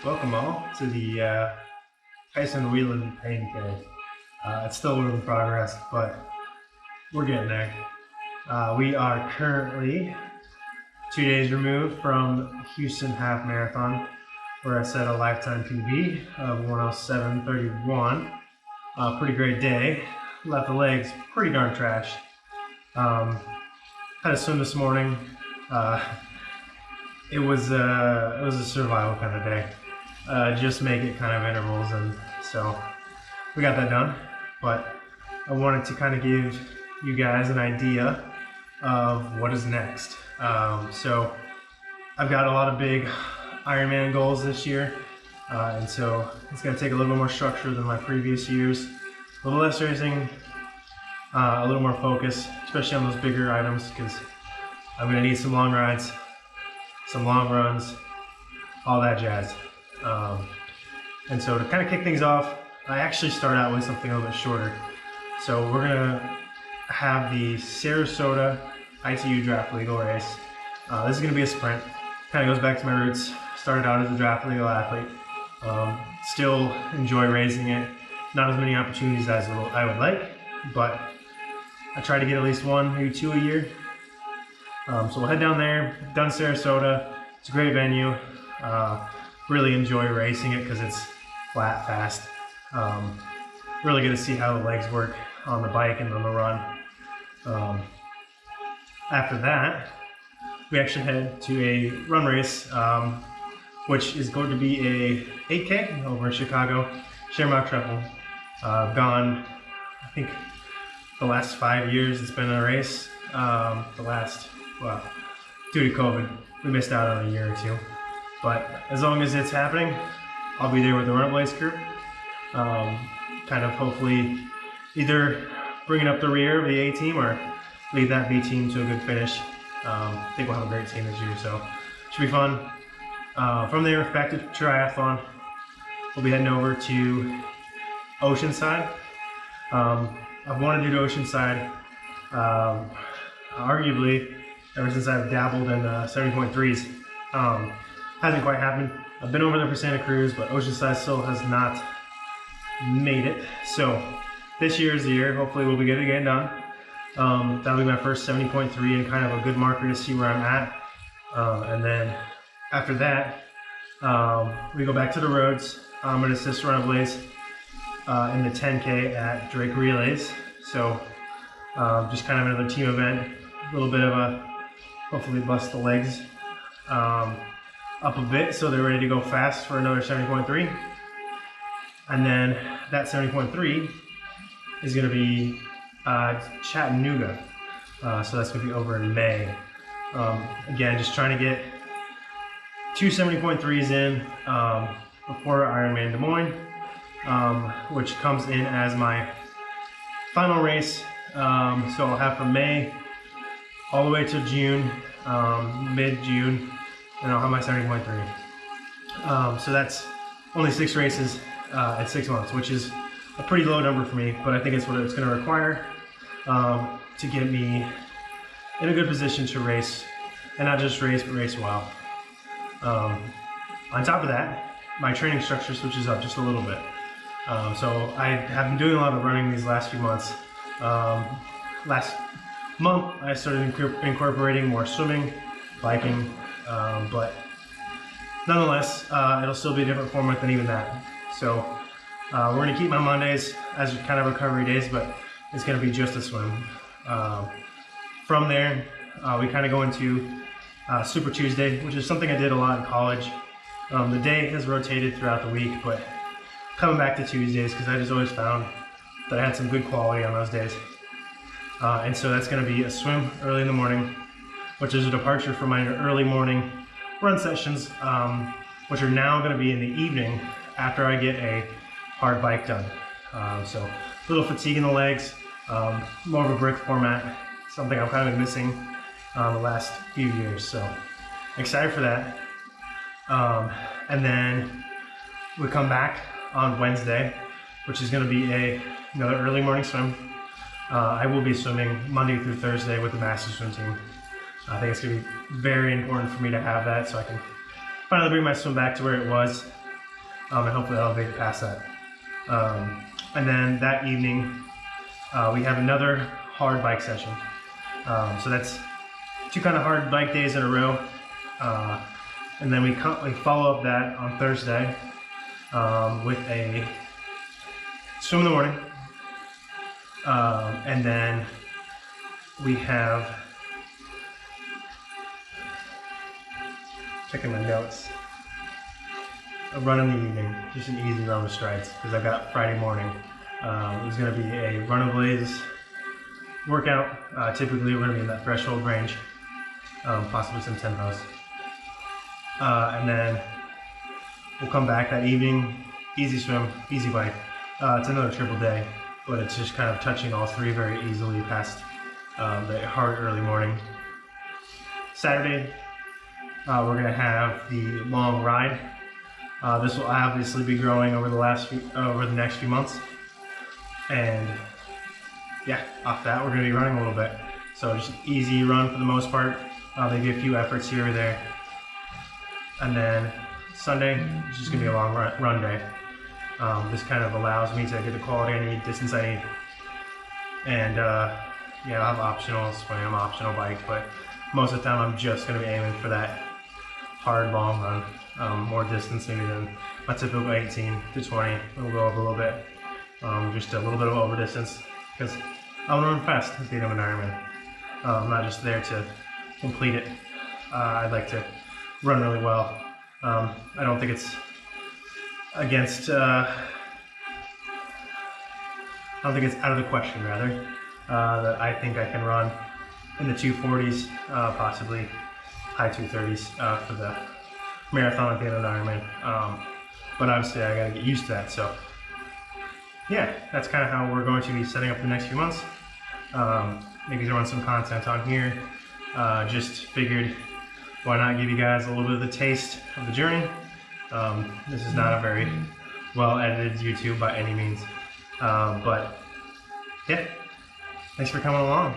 Welcome all to the Tyson Wieland pain cave. It's still a work in progress, but we're getting there. We are currently 2 days removed from Houston Half Marathon, where I set a lifetime PB of 1:07:31. Pretty great day. Left the legs pretty darn trash. Had a swim this morning. It was a survival kind of day. Just make it kind of intervals, and so we got that done. But I wanted to kind of give you guys an idea of what is next. So I've got a lot of big IRONMAN goals this year, and so it's going to take a little bit more structure than my previous years. A little less racing, a little more focus, especially on those bigger items, because I'm going to need some long rides, some long runs, all that jazz. And so to kind of kick things off, I actually start out with something a little bit shorter. So we're gonna have the Sarasota ITU draft legal race. This is gonna be a sprint. Kind of goes back to my roots. Started out as a draft legal athlete. Still enjoy racing it. Not as many opportunities as I would like, but I try to get at least one, maybe two a year. So we'll head down there, done Sarasota. It's a great venue. Really enjoy racing it because it's flat, fast. Really get to see how the legs work on the bike and on the run. After that, we actually head to a run race, which is going to be a 8K over in Chicago, Shamrock Triathlon. Gone, I think, the last 5 years it's been a race. Due to COVID, we missed out on a year or two. But as long as it's happening, I'll be there with the Run Blaze crew. Kind of hopefully either bringing up the rear of the A team or lead that B team to a good finish. I think we'll have a great team this year, so should be fun. From there, back to Triathlon. We'll be heading over to Oceanside. I've wanted to do Oceanside, arguably, ever since I've dabbled in 70.3s. Hasn't quite happened. I've been over there for Santa Cruz, but Oceanside still has not made it. So this year is the year. Hopefully we'll be good to get it done. That'll be my first 70.3 and kind of a good marker to see where I'm at. And then after that, we go back to the roads. I'm going to assist Run Blaze in the 10K at Drake Relays. So just kind of another team event. A little bit of a, hopefully bust the legs up a bit so they're ready to go fast for another 70.3. And then that 70.3 is going to be Chattanooga. So that's going to be over in May. Again, just trying to get two 70.3s in before Ironman Des Moines, which comes in as my final race. So I'll have from May all the way to June, mid-June, and I'll have my 70.3. So that's only 6 races at 6 months, which is a pretty low number for me, but I think it's what it's going to require to get me in a good position to race, and not just race, but race well. On top of that, my training structure switches up just a little bit. So I have been doing a lot of running these last few months. Last month, I started incorporating more swimming, biking, but nonetheless, it'll still be a different format than even that. So we're going to keep my Mondays as kind of recovery days, but it's going to be just a swim. From there, we kind of go into Super Tuesday, which is something I did a lot in college. The day has rotated throughout the week, but coming back to Tuesdays because I just always found that I had some good quality on those days. And so that's going to be a swim early in the morning, which is a departure from my early morning run sessions, which are now going to be in the evening after I get a hard bike done. So a little fatigue in the legs, more of a brick format, something I'm kind of missing the last few years. So excited for that. And then we come back on Wednesday, which is going to be another early morning swim. I will be swimming Monday through Thursday with the master swim team. I think it's going to be very important for me to have that so I can finally bring my swim back to where it was and hopefully elevate it past that. And then that evening, we have another hard bike session. So that's 2 kind of hard bike days in a row. And then we follow up that on Thursday with a swim in the morning. And then we have, checking my notes, a run in the evening, just an easy run with strides, because I've got Friday morning. It's going to be a run of blaze workout. Typically we're going to be in that threshold range, possibly some tempos. And then we'll come back that evening, easy swim, easy bike. It's another triple day, but it's just kind of touching all 3 very easily past the hard early morning. Saturday, we're going to have the long ride. This will obviously be growing over the next few months. And yeah, off that we're going to be running a little bit. So just an easy run for the most part, maybe a few efforts here or there. And then Sunday is just going to be a long run day. This kind of allows me to get the quality I need, distance I need. And yeah, I'll have optional swim, optional bike, but most of the time I'm just going to be aiming for that hard long run, more distance maybe than my typical 18 to 20. We'll go up a little bit, just a little bit of over distance, because I want to run fast at the end of an Ironman. I'm not just there to complete it. I'd like to run really well. I don't think it's against, I don't think it's out of the question, rather, that I think I can run in the 240s, possibly high 230s for the marathon at the end of an Ironman. But obviously I gotta get used to that, so yeah, that's kind of how we're going to be setting up the next few months. Maybe throwing some content on here. Just figured, why not give you guys a little bit of the taste of the journey. This is not a very well edited YouTube by any means, but yeah, thanks for coming along.